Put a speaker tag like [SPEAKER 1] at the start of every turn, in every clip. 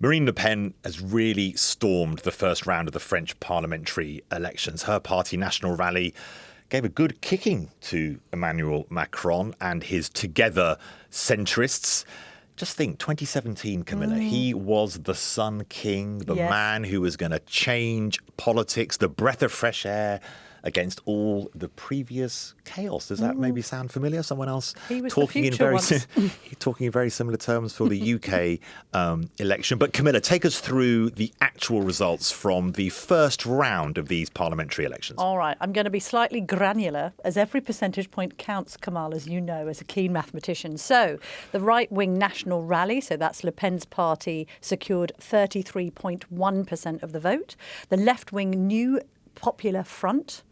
[SPEAKER 1] Marine Le Pen has really stormed the first round of the French parliamentary elections. Her party, National Rally, gave a good kicking to Emmanuel Macron and his Together centrists. Just think, 2017, Camilla, he was the Sun King, the man who was going to change politics, the breath of fresh air against all the previous chaos. Does that maybe sound familiar? Someone else
[SPEAKER 2] he was
[SPEAKER 1] talking in talking in very similar terms for the UK election. But Camilla, take us through the actual results from the first round of these parliamentary elections.
[SPEAKER 2] All right, I'm going to be slightly granular, as every percentage point counts, Kamal, as you know, as a keen mathematician. So the right-wing National Rally, so that's Le Pen's party, secured 33.1% of the vote. The left-wing New Popular Front,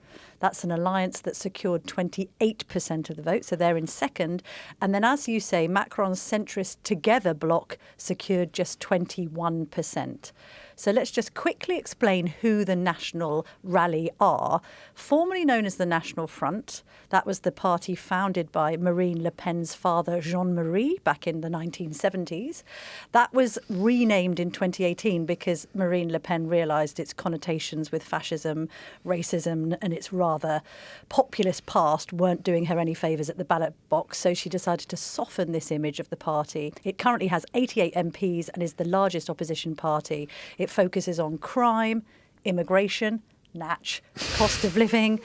[SPEAKER 2] that's an alliance that secured 28% of the vote, so they're in second. And then, as you say, Macron's centrist Together bloc secured just 21%. So let's just quickly explain who the National Rally are. Formerly known as the National Front, that was the party founded by Marine Le Pen's father, Jean-Marie, back in the 1970s. That was renamed in 2018 because Marine Le Pen realised its connotations with fascism, racism and its rather populist past weren't doing her any favours at the ballot box, so she decided to soften this image of the party. It currently has 88 MPs and is the largest opposition party. It focuses on crime, immigration, natch, cost of living.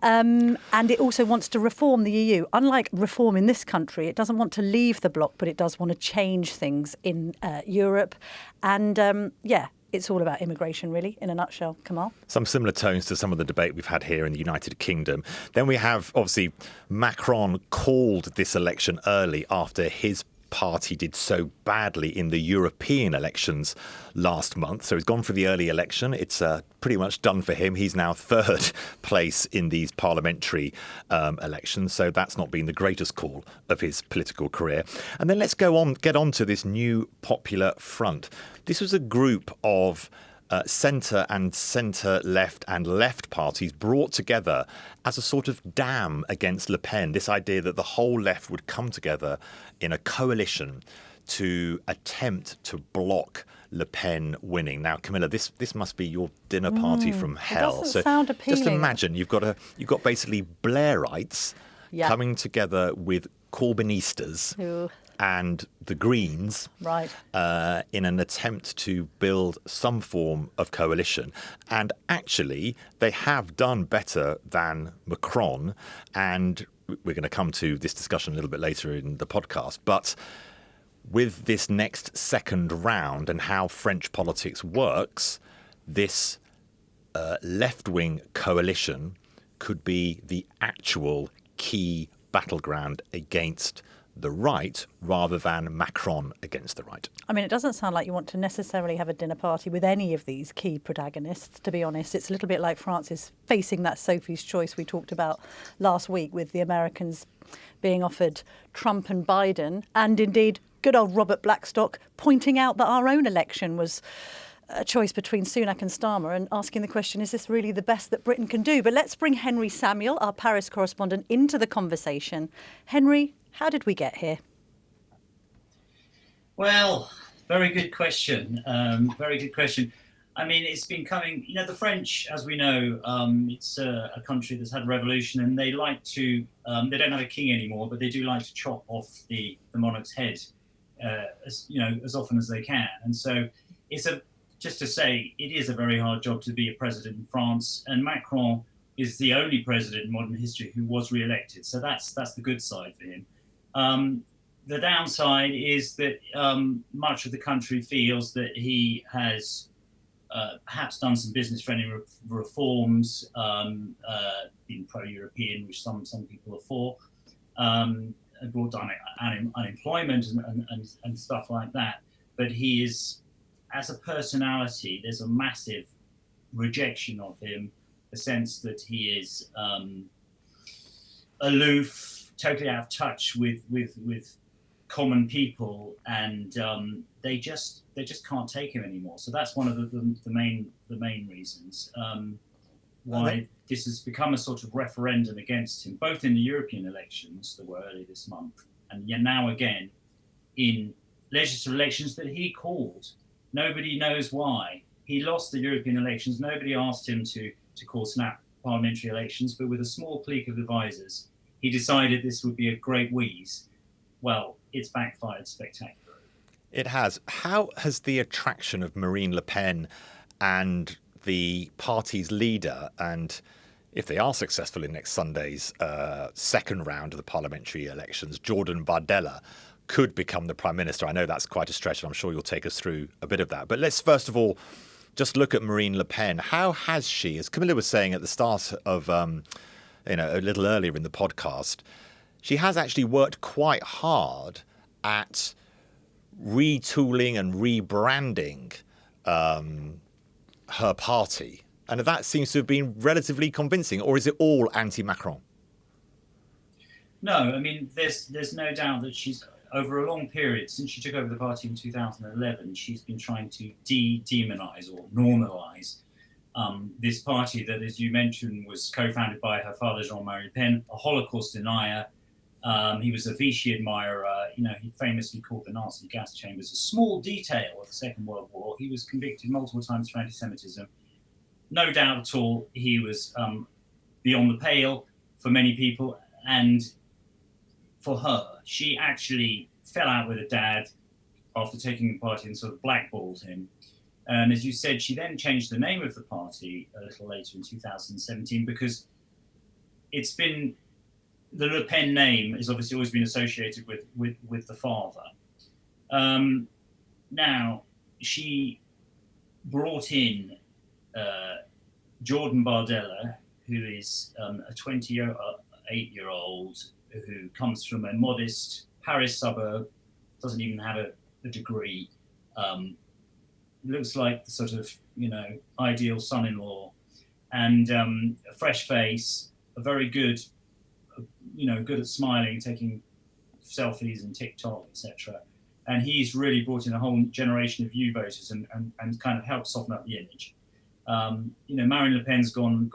[SPEAKER 2] And it also wants to reform the EU. Unlike reform in this country, it doesn't want to leave the bloc, but it does want to change things in Europe. And it's all about immigration, really, in a nutshell. Kamal?
[SPEAKER 1] Some similar tones to some of the debate we've had here in the United Kingdom. Then we have, obviously, Macron called this election early after his party did so badly in the European elections last month. So he's gone for the early election. It's pretty much done for him. He's now third place in these parliamentary elections. So that's not been the greatest call of his political career. And then let's get on to this New Popular Front. This was a group of centre and centre-left and left parties brought together as a sort of dam against Le Pen. This idea that the whole left would come together in a coalition to attempt to block Le Pen winning. Now, Camilla, this must be your dinner party from hell.
[SPEAKER 2] It doesn't sound appealing.
[SPEAKER 1] Just imagine you've got basically Blairites coming together with Corbynistas and the Greens in an attempt to build some form of coalition. And actually, they have done better than Macron. And we're going to come to this discussion a little bit later in the podcast. But with this next second round and how French politics works, this left-wing coalition could be the actual key battleground against the right rather than Macron against the right.
[SPEAKER 2] I mean, it doesn't sound like you want to necessarily have a dinner party with any of these key protagonists, to be honest. It's a little bit like France is facing that Sophie's choice we talked about last week with the Americans being offered Trump and Biden, and indeed good old Robert Blackstock pointing out that our own election was a choice between Sunak and Starmer and asking the question, is this really the best that Britain can do? But let's bring Henry Samuel, our Paris correspondent, into the conversation. Henry, how did we get here?
[SPEAKER 3] Well, very good question. Very good question. I mean, it's been coming, the French, as we know, it's a country that's had a revolution, and they like to, they don't have a king anymore, but they do like to chop off the monarch's head, as often as they can. And so just to say, it is a very hard job to be a president in France, and Macron is the only president in modern history who was re-elected. So that's the good side for him. The downside is that much of the country feels that he has perhaps done some business-friendly reforms, been pro-European, which some people are for, brought down unemployment and stuff like that. But he is, as a personality, there's a massive rejection of him, the sense that he is aloof, totally out of touch with common people, and they just can't take him anymore. So that's one of the main reasons why this has become a sort of referendum against him, both in the European elections that were early this month, and now again in legislative elections that he called. Nobody knows why. He lost the European elections. Nobody asked him to call snap parliamentary elections, but with a small clique of advisors, he decided this would be a great wheeze. Well, it's backfired spectacularly.
[SPEAKER 1] It has. How has the attraction of Marine Le Pen and the party's leader, and if they are successful in next Sunday's second round of the parliamentary elections, Jordan Bardella could become the Prime Minister? I know that's quite a stretch, and I'm sure you'll take us through a bit of that. But let's first of all just look at Marine Le Pen. How has she, as Camilla was saying at the start of, a little earlier in the podcast, she has actually worked quite hard at retooling and rebranding her party. And that seems to have been relatively convincing. Or is it all anti-Macron?
[SPEAKER 3] No, I mean, there's no doubt that she's, over a long period, since she took over the party in 2011, she's been trying to demonize or normalize this party that, as you mentioned, was co-founded by her father, Jean-Marie Le Pen, a Holocaust denier. He was a Vichy admirer. He famously called the Nazi gas chambers a small detail of the Second World War. He was convicted multiple times for anti-Semitism. No doubt at all, he was beyond the pale for many people. And for her, she actually fell out with her dad after taking the party and sort of blackballed him. And as you said, she then changed the name of the party a little later in 2017 because it's been, the Le Pen name has obviously always been associated with the father. Now, she brought in Jordan Bardella, who is a 28-year-old who comes from a modest Paris suburb, doesn't even have a degree, looks like the sort of, ideal son-in-law, and a fresh face, a very good, good at smiling, taking selfies and TikTok, etc. And he's really brought in a whole generation of youth voters and kind of helped soften up the image. Marine Le Pen's gone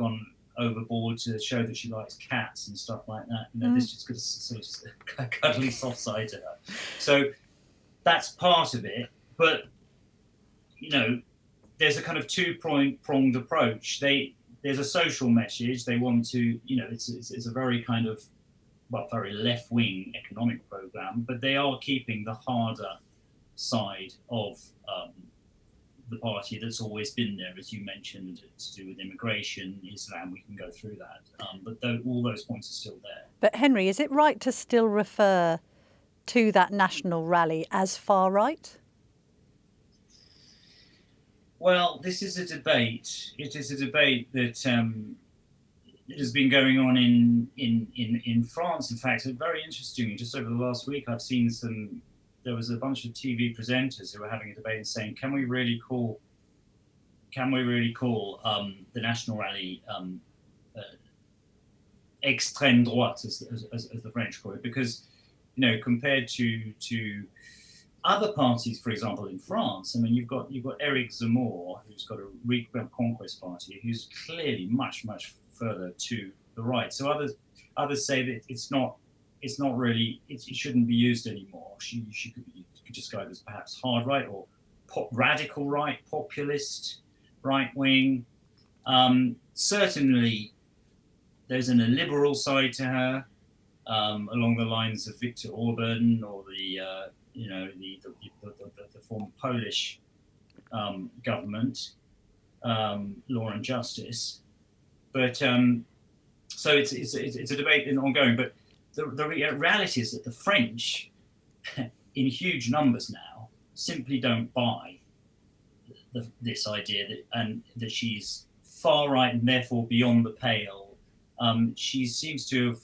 [SPEAKER 3] overboard to show that she likes cats and stuff like that. This just got a sort of cuddly soft side to her. So that's part of it. But, there's a kind of two-pronged approach. There's a social message. They want to, it's a very kind of, very left-wing economic program, but they are keeping the harder side of the party that's always been there, as you mentioned, to do with immigration, Islam. We can go through that, but all those points are still there.
[SPEAKER 2] But Henry, is it right to still refer to that national rally as far right?
[SPEAKER 3] Well, this is a debate. It is a debate that has been going on in France. In fact, it's very interesting. Just over the last week, I've seen there was a bunch of TV presenters who were having a debate and saying, can we really call the national rally extrême droite, as the French call it? Because, compared to other parties, for example, in France, I mean, you've got Eric Zemmour, who's got a Reconquest party, who's clearly much, much further to the right. So others say that it's not really, it shouldn't be used anymore. You could describe it as perhaps hard right or radical right, populist, right wing. Certainly, there's a liberal side to her, along the lines of Viktor Orban or the former Polish government, Law and Justice. But so it's a debate ongoing. But the reality is that the French, in huge numbers now, simply don't buy this idea that she's far right and therefore beyond the pale. She seems to have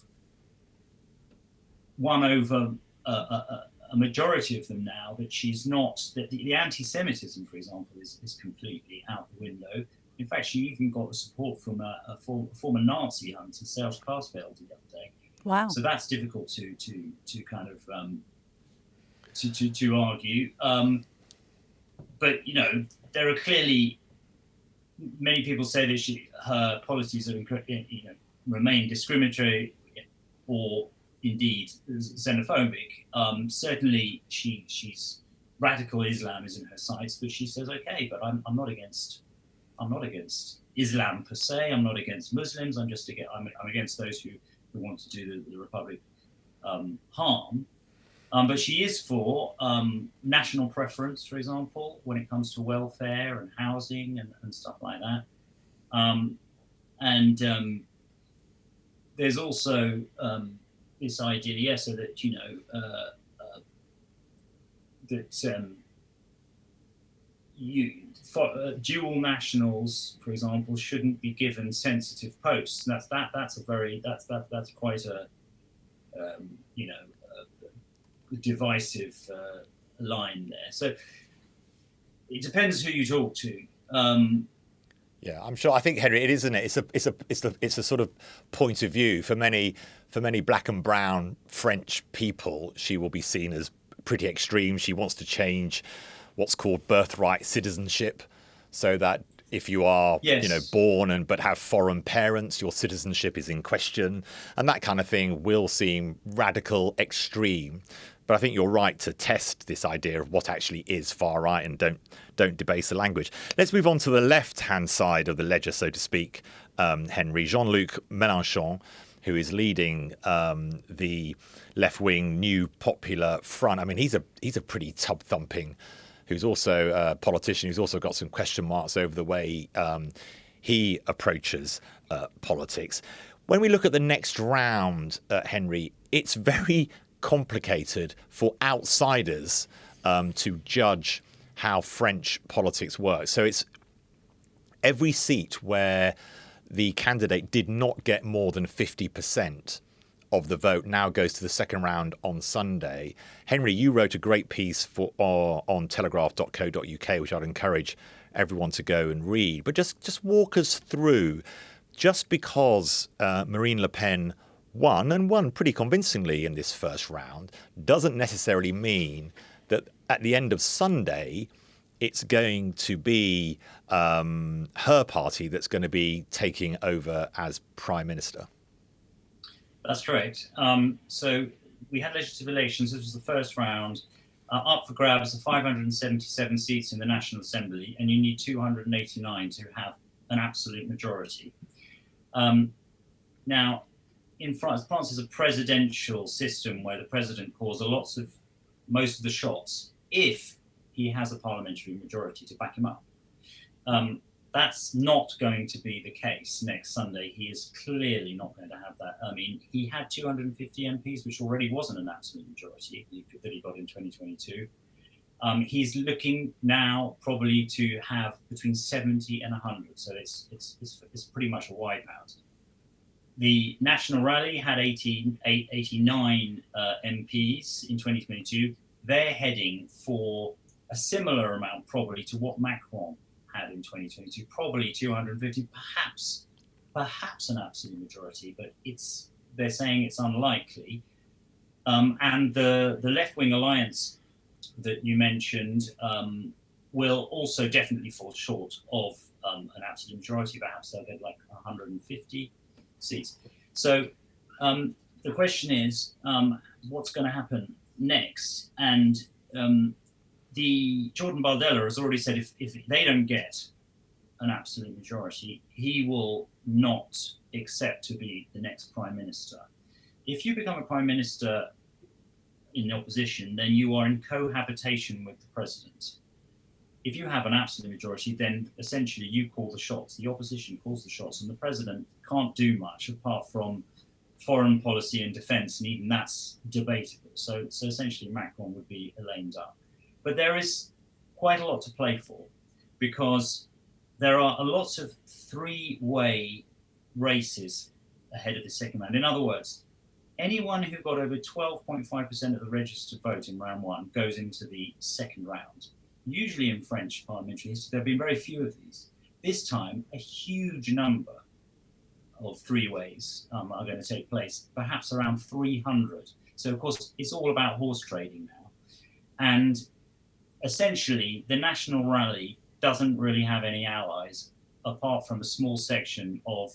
[SPEAKER 3] won over a majority of them now, that she's not, that the anti-Semitism, for example, is completely out the window. In fact, she even got the support from a former Nazi hunter, Serge Klarsfeld, the other day.
[SPEAKER 2] Wow!
[SPEAKER 3] So that's difficult to kind of to argue. But there are clearly many people say that her policies are remain discriminatory or indeed xenophobic. Certainly, she's radical Islam is in her sights, but she says, okay, but I'm not against Islam per se. I'm not against Muslims. I'm against those who want to do the Republic harm. But she is for national preference, for example, when it comes to welfare and housing and stuff like that. There's also this idea, yes, so that dual nationals, for example, shouldn't be given sensitive posts. That's quite a divisive line there. So it depends who you talk to.
[SPEAKER 1] Yeah, I'm sure. I think, Henry, it isn't it. It's a sort of point of view for many black and brown French people. She will be seen as pretty extreme. She wants to change what's called birthright citizenship, so that if you are, born but have foreign parents, your citizenship is in question, and that kind of thing will seem radical, extreme. But I think you're right to test this idea of what actually is far right, and don't debase the language. Let's move on to the left-hand side of the ledger, so to speak, Henry. Jean-Luc Mélenchon, who is leading the left-wing New Popular Front. I mean, he's a pretty tub-thumping, who's also a politician, who's also got some question marks over the way he approaches politics. When we look at the next round, Henry, it's very complicated for outsiders to judge how French politics works. So it's every seat where the candidate did not get more than 50% of the vote now goes to the second round on Sunday. Henry, you wrote a great piece on telegraph.co.uk, which I'd encourage everyone to go and read. But just walk us through, just because Marine Le Pen won pretty convincingly in this first round, doesn't necessarily mean that at the end of Sunday it's going to be her party that's going to be taking over as Prime Minister.
[SPEAKER 3] That's correct. So we had legislative elections. This was the first round. Up for grabs are 577 seats in the National Assembly, and you need 289 to have an absolute majority. Now, in France is a presidential system where the president calls most of the shots if he has a parliamentary majority to back him up. That's not going to be the case next Sunday. He is clearly not going to have that. I mean, he had 250 MPs, which already wasn't an absolute majority that he got in 2022. He's looking now probably to have between 70 and 100. So it's pretty much a wipeout. The National Rally had 89 MPs in 2022. They're heading for a similar amount probably to what Macron had in 2022, probably 250, perhaps an absolute majority, but they're saying it's unlikely. And the left-wing alliance that you mentioned will also definitely fall short of an absolute majority. Perhaps they'll get like 150 seats. So the question is, what's going to happen next? And the Jordan Bardella has already said if they don't get an absolute majority, he will not accept to be the next prime minister. If you become a prime minister in the opposition, then you are in cohabitation with the president. If you have an absolute majority, then essentially you call the shots. The opposition calls the shots, and the president can't do much apart from foreign policy and defence, and even that's debatable. So essentially Macron would be a lame duck. But there is quite a lot to play for, because there are a lot of three-way races ahead of the second round. In other words, anyone who got over 12.5% of the registered vote in round one goes into the second round. Usually in French parliamentary history, there have been very few of these. This time, a huge number of three-ways are going to take place, perhaps around 300. So, of course, it's all about horse trading now. And essentially, the National Rally doesn't really have any allies apart from a small section of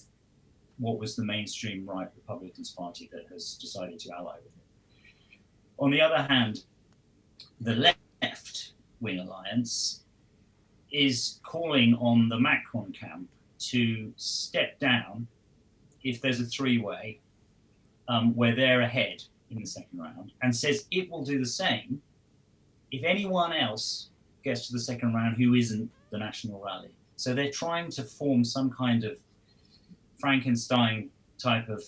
[SPEAKER 3] what was the mainstream right Republicans Party that has decided to ally with it. On the other hand, the left right-wing alliance is calling on the Macron camp to step down if there's a three-way where they're ahead in the second round, and says it will do the same if anyone else gets to the second round who isn't the National Rally. So they're trying to form some kind of Frankenstein type of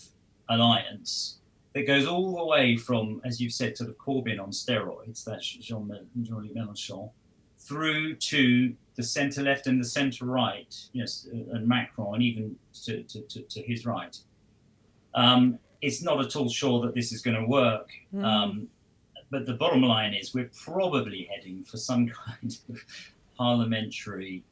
[SPEAKER 3] alliance that goes all the way from, as you've said, sort of Corbyn on steroids, that's Jean-Luc Mélenchon, through to the centre-left and the centre-right, and Macron, and even to his right. It's not at all sure that this is going to work. But the bottom line is we're probably heading for some kind of parliamentary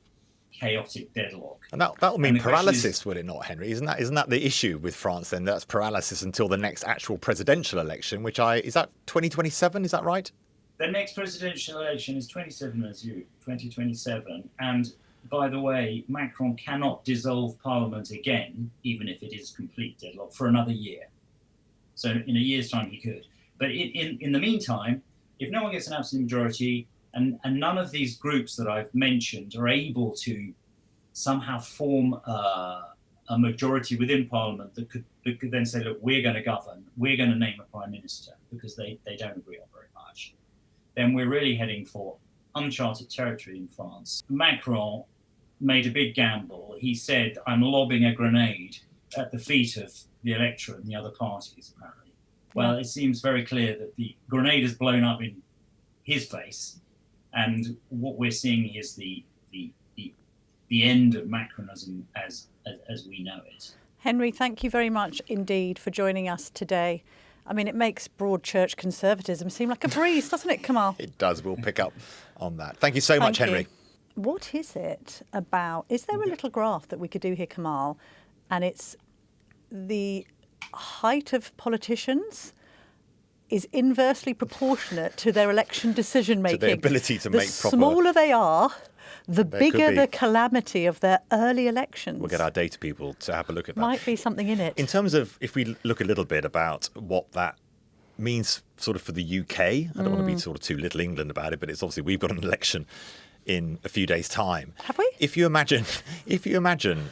[SPEAKER 3] chaotic deadlock.
[SPEAKER 1] And that'll mean paralysis, will it not, Henry? Isn't that the issue with France then? That's paralysis until the next actual presidential election, is that 2027, is that right?
[SPEAKER 3] The next presidential election is 2027. And by the way, Macron cannot dissolve Parliament again, even if it is complete deadlock, for another year. So in a year's time he could. But in the meantime, if no one gets an absolute majority and none of these groups that I've mentioned are able to somehow form a majority within Parliament that could then say, look, we're going to govern, we're going to name a prime minister, because they don't agree on very much, then we're really heading for uncharted territory in France. Macron made a big gamble. He said, I'm lobbing a grenade at the feet of the electorate and the other parties, apparently. Well, it seems very clear that the grenade has blown up in his face, and what we're seeing is the end of Macronism as we know it.
[SPEAKER 2] Henry, thank you very much indeed for joining us today. I mean, it makes broad church conservatism seem like a breeze, doesn't it, Kamal?
[SPEAKER 1] It does. We'll pick up on that. Thank you so much, Henry.
[SPEAKER 2] What is it about? Is there a little graph that we could do here, Kamal? And it's the height of politicians is inversely proportionate to their election decision making.
[SPEAKER 1] To their ability to make proper...
[SPEAKER 2] The smaller they are, the bigger the calamity of their early elections.
[SPEAKER 1] We'll get our data people to have a look at that.
[SPEAKER 2] Might be something in it.
[SPEAKER 1] In terms of, if we look a little bit about what that means sort of for the UK, I don't want to be sort of too Little England about it, but it's obviously we've got an election in a few days' time.
[SPEAKER 2] Have we?
[SPEAKER 1] If you imagine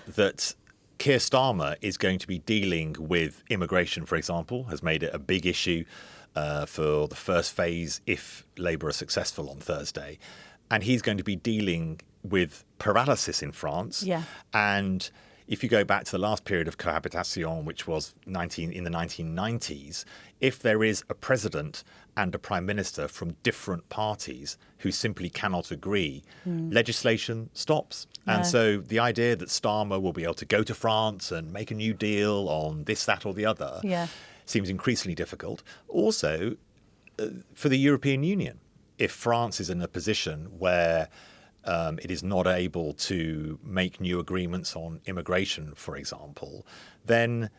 [SPEAKER 1] that Keir Starmer is going to be dealing with immigration, for example, has made it a big issue for the first phase if Labour are successful on Thursday. And he's going to be dealing with paralysis in France.
[SPEAKER 2] Yeah.
[SPEAKER 1] And if you go back to the last period of cohabitation, which was in the 1990s, if there is a president and a prime minister from different parties who simply cannot agree, legislation stops. And so the idea that Starmer will be able to go to France and make a new deal on this, that or the other seems increasingly difficult. Also, for the European Union, if France is in a position where it is not able to make new agreements on immigration, for example, then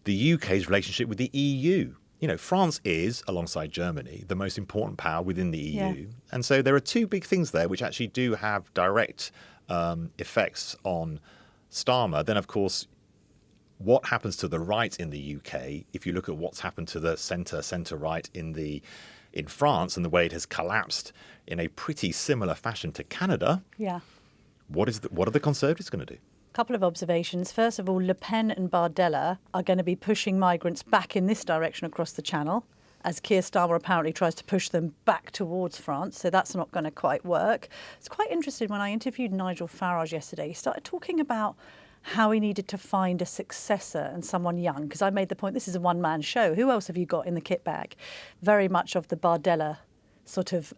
[SPEAKER 1] the UK's relationship with the EU. France is, alongside Germany, the most important power within the EU. Yeah. And so there are two big things there which actually do have direct effects on Starmer. Then, of course, what happens to the right in the UK, if you look at what's happened to the centre-right in France and the way it has collapsed in a pretty similar fashion to Canada.
[SPEAKER 2] Yeah.
[SPEAKER 1] What are the Conservatives going to do?
[SPEAKER 2] A couple of observations. First of all, Le Pen and Bardella are going to be pushing migrants back in this direction across the Channel, as Keir Starmer apparently tries to push them back towards France. So that's not going to quite work. It's quite interesting. When I interviewed Nigel Farage yesterday, he started talking about how he needed to find a successor and someone young, because I made the point, this is a one-man show. Who else have you got in the kit bag? Very much of the Bardella sort of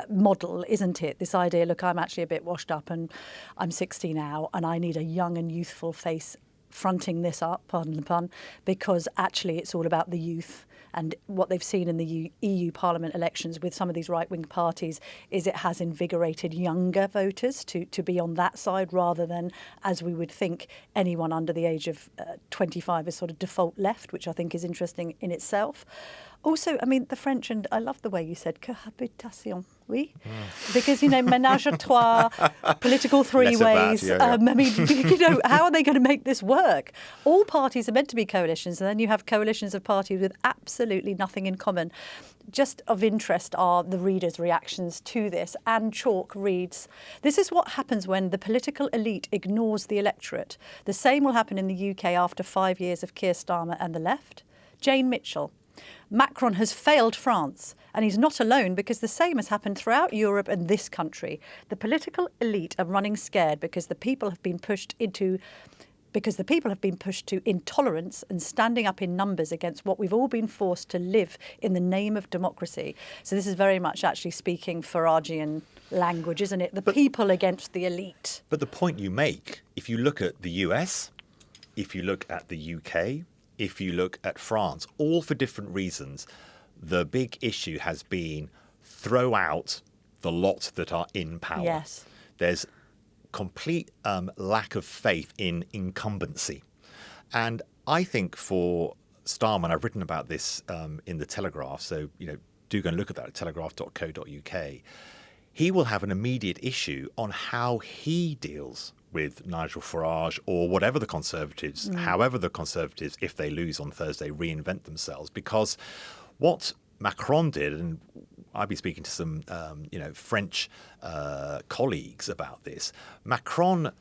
[SPEAKER 2] model, isn't it? This idea, look, I'm actually a bit washed up and I'm 60 now and I need a young and youthful face fronting this up, pardon the pun, because actually it's all about the youth. And what they've seen in the EU Parliament elections with some of these right-wing parties is it has invigorated younger voters to be on that side rather than, as we would think, anyone under the age of 25 is sort of default left, which I think is interesting in itself. Also, I mean, the French, and I love the way you said cohabitation, oui? Because, ménage à trois, political three-ways.
[SPEAKER 1] Yeah.
[SPEAKER 2] I mean, how are they going to make this work? All parties are meant to be coalitions, and then you have coalitions of parties with absolutely nothing in common. Just of interest are the readers' reactions to this. Anne Chalk reads, "This is what happens when the political elite ignores the electorate. The same will happen in the UK after 5 years of Keir Starmer and the left." Jane Mitchell, "Macron has failed France, and he's not alone because the same has happened throughout Europe and this country. The political elite are running scared because the people have been pushed to intolerance and standing up in numbers against what we've all been forced to live in the name of democracy." So this is very much actually speaking Faragian language, isn't it? The people against the elite.
[SPEAKER 1] But the point you make, if you look at the US, if you look at the UK, if you look at France, all for different reasons, the big issue has been throw out the lot that are in power.
[SPEAKER 2] Yes.
[SPEAKER 1] There's complete lack of faith in incumbency. And I think for Starmer, and I've written about this in the Telegraph, so do go and look at that at telegraph.co.uk, he will have an immediate issue on how he deals with Nigel Farage or whatever the Conservatives, however the Conservatives, if they lose on Thursday, reinvent themselves. Because what Macron did, and I've been speaking to some, French colleagues about this. Macron,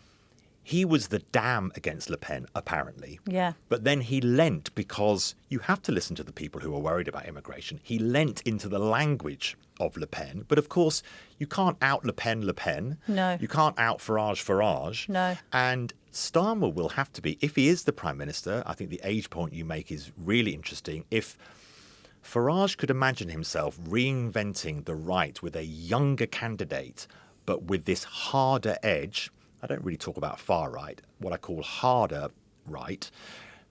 [SPEAKER 1] he was the dam against Le Pen, apparently.
[SPEAKER 2] Yeah.
[SPEAKER 1] But then he lent, because you have to listen to the people who are worried about immigration. He lent into the language of Le Pen. But of course, you can't out Le Pen.
[SPEAKER 2] No.
[SPEAKER 1] You can't out Farage.
[SPEAKER 2] No.
[SPEAKER 1] And Starmer will have to be, if he is the Prime Minister, I think the age point you make is really interesting. If Farage could imagine himself reinventing the right with a younger candidate, but with this harder edge, I don't really talk about far right, what I call harder right,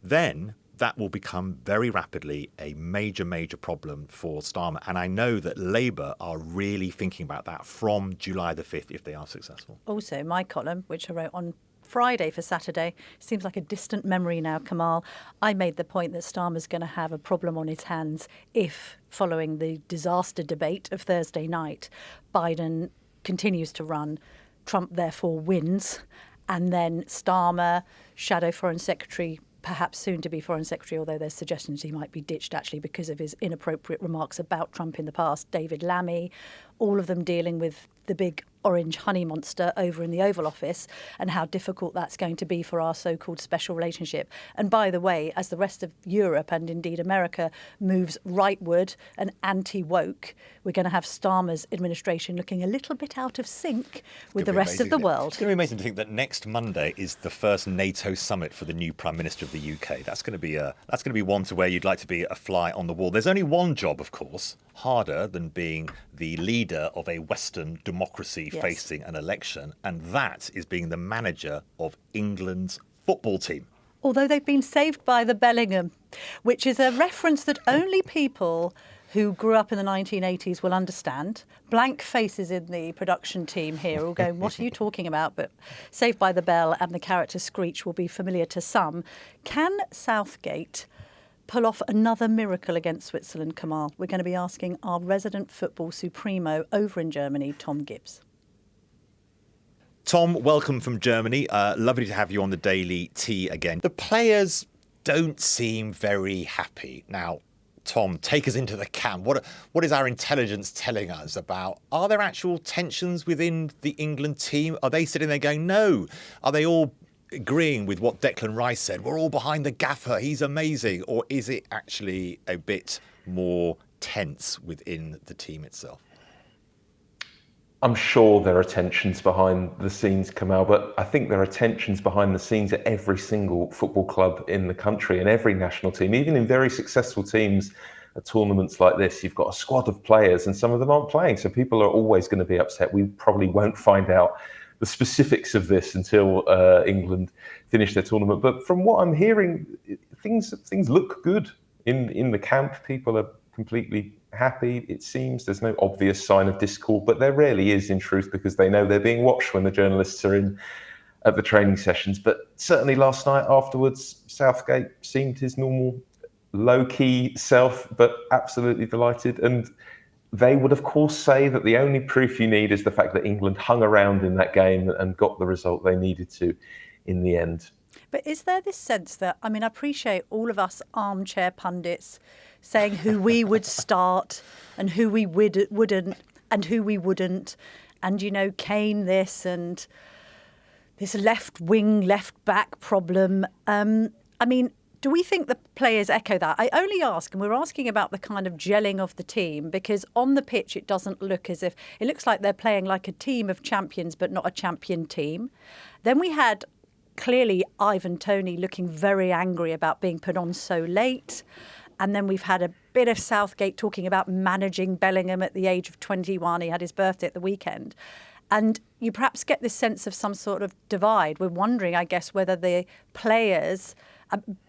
[SPEAKER 1] then that will become very rapidly a major, major problem for Starmer. And I know that Labour are really thinking about that from July the 5th if they are successful.
[SPEAKER 2] Also, my column, which I wrote on Friday for Saturday, seems like a distant memory now, Kamal. I made the point that Starmer's going to have a problem on his hands if, following the disaster debate of Thursday night, Biden continues to run, Trump therefore wins, and then Starmer, shadow Foreign Secretary, perhaps soon to be Foreign Secretary, although there's suggestions he might be ditched actually because of his inappropriate remarks about Trump in the past, David Lammy, all of them dealing with the big orange honey monster over in the Oval Office and how difficult that's going to be for our so-called special relationship. And by the way, as the rest of Europe and indeed America moves rightward and anti-woke, we're going to have Starmer's administration looking a little bit out of sync with the rest of the world.
[SPEAKER 1] It's going to be amazing to think that next Monday is the first NATO summit for the new Prime Minister of the UK. That's going to be one to where you'd like to be a fly on the wall. There's only one job, of course, harder than being the leader of a Western democracy facing an election, and that is being the manager of England's football team.
[SPEAKER 2] Although they've been saved by the Bellingham, which is a reference that only people who grew up in the 1980s will understand. Blank faces in the production team here all going, what are you talking about? But Saved by the Bell and the character Screech will be familiar to some. Can Southgate pull off another miracle against Switzerland, Kamal? We're going to be asking our resident football supremo over in Germany, Thom Gibbs.
[SPEAKER 1] Tom, welcome from Germany. Lovely to have you on the Daily Tea again. The players don't seem very happy. Now, Tom, take us into the camp. What is our intelligence telling us about? Are there actual tensions within the England team? Are they sitting there going, no? Are they all agreeing with what Declan Rice said? We're all behind the gaffer. He's amazing. Or is it actually a bit more tense within the team itself?
[SPEAKER 4] I'm sure there are tensions behind the scenes, Kamal, but I think there are tensions behind the scenes at every single football club in the country and every national team. Even in very successful teams at tournaments like this, you've got a squad of players and some of them aren't playing. So people are always going to be upset. We probably won't find out the specifics of this until England finish their tournament. But from what I'm hearing, things look good in the camp. People are completely happy, it seems. There's no obvious sign of discord, but there rarely is in truth because they know they're being watched when the journalists are in at the training sessions. But certainly last night afterwards, Southgate seemed his normal low-key self, but absolutely delighted. And they would, of course, say that the only proof you need is the fact that England hung around in that game and got the result they needed to in the end.
[SPEAKER 2] But is there this sense that, I mean, I appreciate all of us armchair pundits saying who we would start and who we wouldn't and who we wouldn't, and, you know, Kane this and this left wing, left back problem. I mean, do we think the players echo that? I only ask, and we're asking about the kind of gelling of the team, because on the pitch it doesn't look as if, it looks like they're playing like a team of champions but not a champion team. Then we had clearly Ivan Toney looking very angry about being put on so late. And then we've had a bit of Southgate talking about managing Bellingham at the age of 21. He had his birthday at the weekend. And you perhaps get this sense of some sort of divide. We're wondering, I guess, whether the players...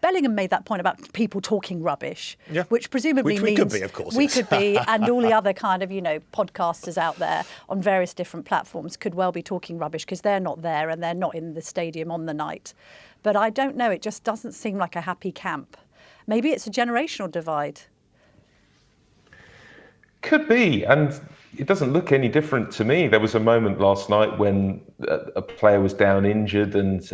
[SPEAKER 2] Bellingham made that point about people talking rubbish, which presumably
[SPEAKER 1] which we
[SPEAKER 2] means...
[SPEAKER 1] could be, of course.
[SPEAKER 2] We could be, and all the other kind of, you know, podcasters out there on various different platforms could well be talking rubbish because they're not there and they're not in the stadium on the night. But I don't know, it just doesn't seem like a happy camp. Maybe it's a generational divide.
[SPEAKER 4] Could be, and it doesn't look any different to me. There was a moment last night when a player was down injured and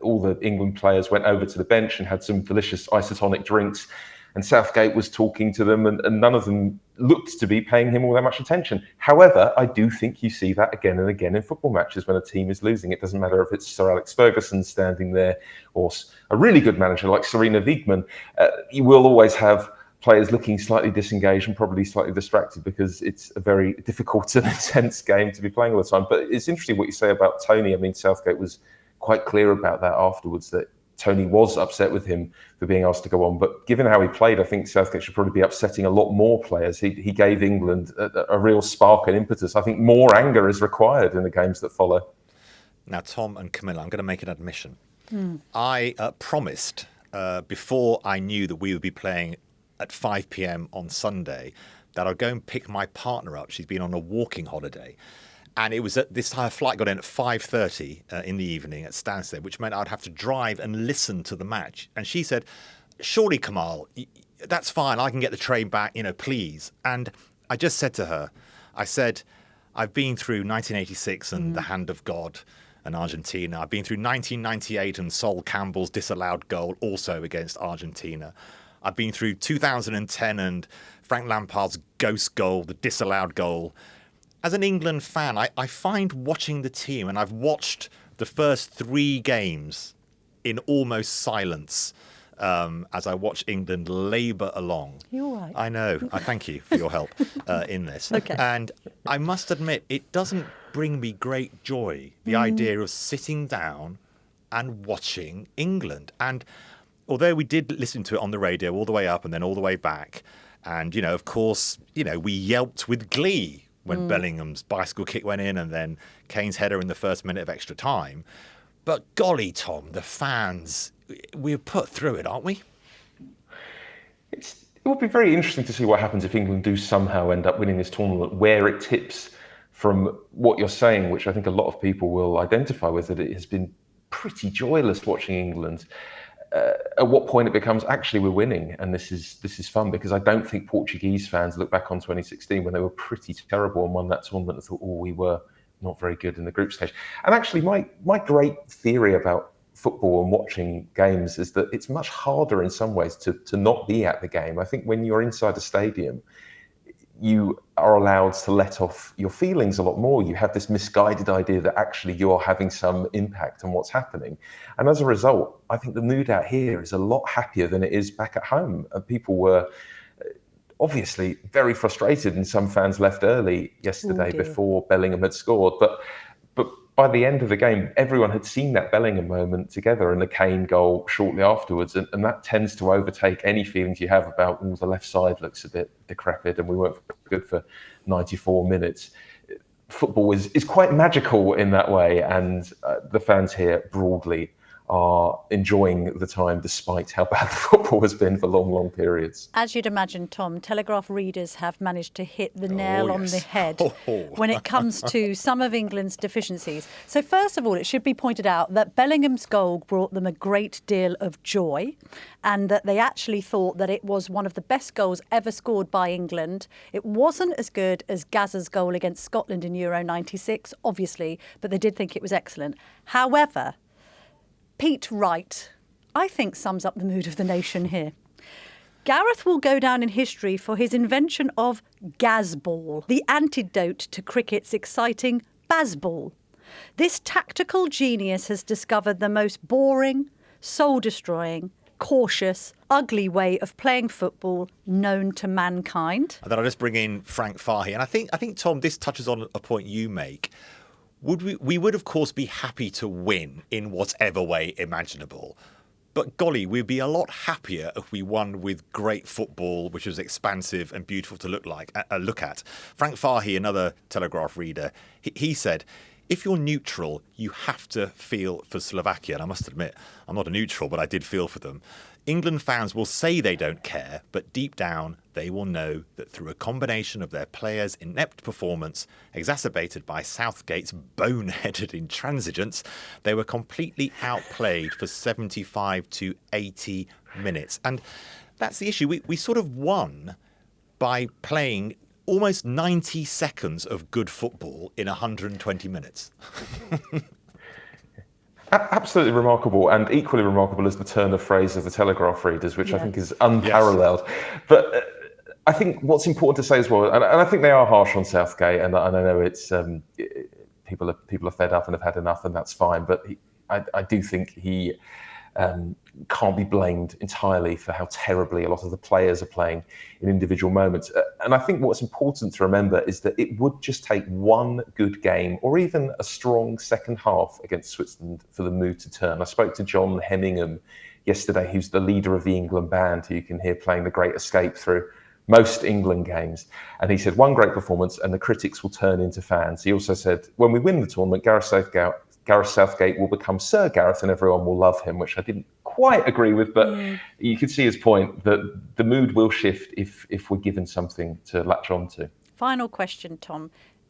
[SPEAKER 4] all the England players went over to the bench and had some delicious isotonic drinks, and Southgate was talking to them, and none of them looked to be paying him all that much attention. However, I do think you see that again and again in football matches when a team is losing. It doesn't matter if it's Sir Alex Ferguson standing there or a really good manager like Sarina Wiegman. You will always have players looking slightly disengaged and probably slightly distracted because it's a very difficult and intense game to be playing all the time. But it's interesting what you say about Toney. I mean, Southgate was quite clear about that afterwards, that Toney was upset with him for being asked to go on. But given how he played, I think Southgate should probably be upsetting a lot more players. He gave England a real spark and impetus. I think more anger is required in the games that follow.
[SPEAKER 1] Now, Tom and Camilla, I'm going to make an admission. I promised before I knew that we would be playing at 5 p.m. on Sunday that I'd go and pick my partner up. She's been on a walking holiday. And it was at this time, flight got in at 5:30 in the evening at Stansted, which meant I'd have to drive and listen to the match. And she said, surely, Kamal, that's fine. I can get the train back, you know, please. And I just said to her, I said, I've been through 1986 and the hand of God and Argentina. I've been through 1998 and Sol Campbell's disallowed goal, also against Argentina. I've been through 2010 and Frank Lampard's ghost goal, the disallowed goal. As an England fan, I find watching the team, and I've watched the first 3 games in almost silence as I watch England labour along.
[SPEAKER 2] You're all right.
[SPEAKER 1] I know. I thank you for your help in this.
[SPEAKER 2] Okay.
[SPEAKER 1] And I must admit, it doesn't bring me great joy, the idea of sitting down and watching England. And although we did listen to it on the radio all the way up and then all the way back, and, you know, of course, you know, we yelped with glee when Bellingham's bicycle kick went in and then Kane's header in the first minute of extra time. But golly, Tom, the fans, we're put through it, aren't we?
[SPEAKER 4] It would be very interesting to see what happens if England do somehow end up winning this tournament, where it tips from what you're saying, which I think a lot of people will identify with, that it has been pretty joyless watching England. At what point it becomes, actually, we're winning, and this is fun, because I don't think Portuguese fans look back on 2016 when they were pretty terrible and won that tournament and thought, oh, we were not very good in the group stage. And actually, my great theory about football and watching games is that it's much harder in some ways to not be at the game. I think when you're inside a stadium, you are allowed to let off your feelings a lot more. You have this misguided idea that actually you're having some impact on what's happening. And as a result, I think the mood out here is a lot happier than it is back at home. And people were obviously very frustrated, and some fans left early yesterday before Bellingham had scored. But by the end of the game, everyone had seen that Bellingham moment together and the Kane goal shortly afterwards. And that tends to overtake any feelings you have about, oh, the left side looks a bit decrepit and we weren't good for 94 minutes. Football is quite magical in that way. And the fans here broadly are enjoying the time despite how bad the football has been for long, long periods.
[SPEAKER 2] As you'd imagine, Tom, Telegraph readers have managed to hit the nail on the head when it comes to some of England's deficiencies. So first of all, it should be pointed out that Bellingham's goal brought them a great deal of joy, and that they actually thought that it was one of the best goals ever scored by England. It wasn't as good as Gazza's goal against Scotland in Euro 96, obviously, but they did think it was excellent. However, Pete Wright, I think, sums up the mood of the nation here. Gareth will go down in history for his invention of Gazball, the antidote to cricket's exciting Bazball. This tactical genius has discovered the most boring, soul-destroying, cautious, ugly way of playing football known to mankind.
[SPEAKER 1] And then I'll just bring in Frank Fahey. And I think Tom, this touches on a point you make. We would, of course, be happy to win in whatever way imaginable. But golly, we'd be a lot happier if we won with great football, which was expansive and beautiful to look at. Frank Fahey, another Telegraph reader, he said, if you're neutral, you have to feel for Slovakia. And I must admit, I'm not a neutral, but I did feel for them. England fans will say they don't care, but deep down, they will know that through a combination of their players' inept performance, exacerbated by Southgate's boneheaded intransigence, they were completely outplayed for 75 to 80 minutes. And that's the issue. We sort of won by playing almost 90 seconds of good football in 120 minutes.
[SPEAKER 4] Absolutely remarkable, and equally remarkable is the turn of phrase of the Telegraph readers, which I think is unparalleled. Yes. But I think what's important to say as well, and I think they are harsh on Southgate, and I know it's people are fed up and have had enough, and that's fine. But I do think he can't be blamed entirely for how terribly a lot of the players are playing in individual moments. And I think what's important to remember is that it would just take one good game or even a strong second half against Switzerland for the mood to turn. I spoke to John Hemmingham yesterday, who's the leader of the England band, who you can hear playing The Great Escape through most England games. And he said, one great performance and the critics will turn into fans. He also said, when we win the tournament, Gareth Southgate will become Sir Gareth and everyone will love him, which I didn't quite agree with, but you could see his point that the mood will shift if we're given something to latch on to.
[SPEAKER 2] Final question, Tom.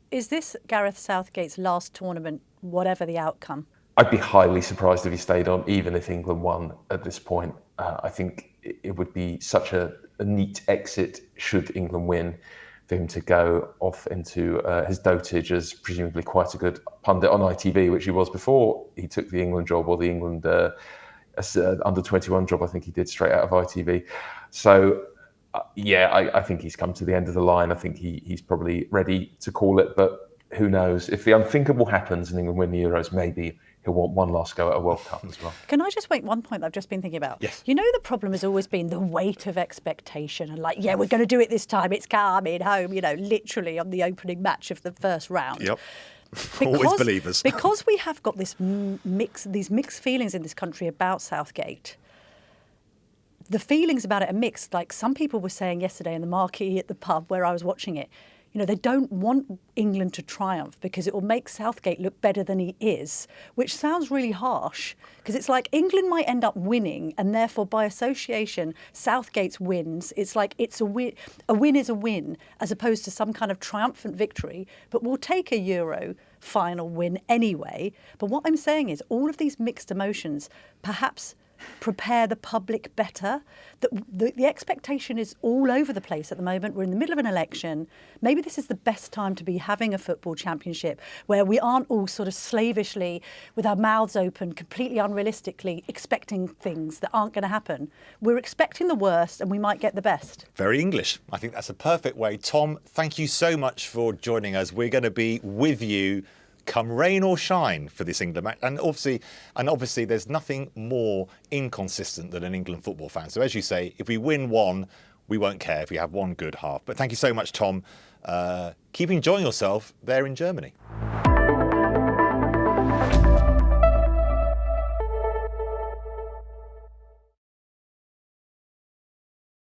[SPEAKER 2] Is this Gareth Southgate's last tournament, whatever the outcome?
[SPEAKER 4] I'd be highly surprised if he stayed on, even if England won at this point. I think it would be such a neat exit, should England win, for him to go off into his dotage as presumably quite a good pundit on ITV, which he was before he took the England job, or the England under-21 job, I think he did, straight out of ITV. So, I think he's come to the end of the line. I think he's probably ready to call it, but who knows? If the unthinkable happens and England win the Euros, maybe he'll want one last go at a World Cup as well.
[SPEAKER 2] Can I just make one point that I've just been thinking about?
[SPEAKER 1] Yes.
[SPEAKER 2] You know, the problem has always been the weight of expectation and we're going to do it this time. It's coming home, literally on the opening match of the first round.
[SPEAKER 1] Yep. Always believers.
[SPEAKER 2] Because we have got these mixed feelings in this country about Southgate. The feelings about it are mixed. Like some people were saying yesterday in the marquee at the pub where I was watching it, they don't want England to triumph because it will make Southgate look better than he is, which sounds really harsh because it's like England might end up winning and therefore by association, Southgate's wins. It's like it's a win. A win is a win as opposed to some kind of triumphant victory, but we'll take a Euro final win anyway. But what I'm saying is all of these mixed emotions perhaps prepare the public better. The expectation is all over the place at the moment. We're in the middle of an election. Maybe this is the best time to be having a football championship where we aren't all sort of slavishly with our mouths open, completely unrealistically expecting things that aren't going to happen. We're expecting the worst and we might get the best.
[SPEAKER 1] Very English. I think that's a perfect way. Tom, thank you so much for joining us. We're going to be with you come rain or shine for this England match. And obviously there's nothing more inconsistent than an England football fan. So as you say, if we win one, we won't care if we have one good half. But thank you so much, Tom. Keep enjoying yourself there in Germany.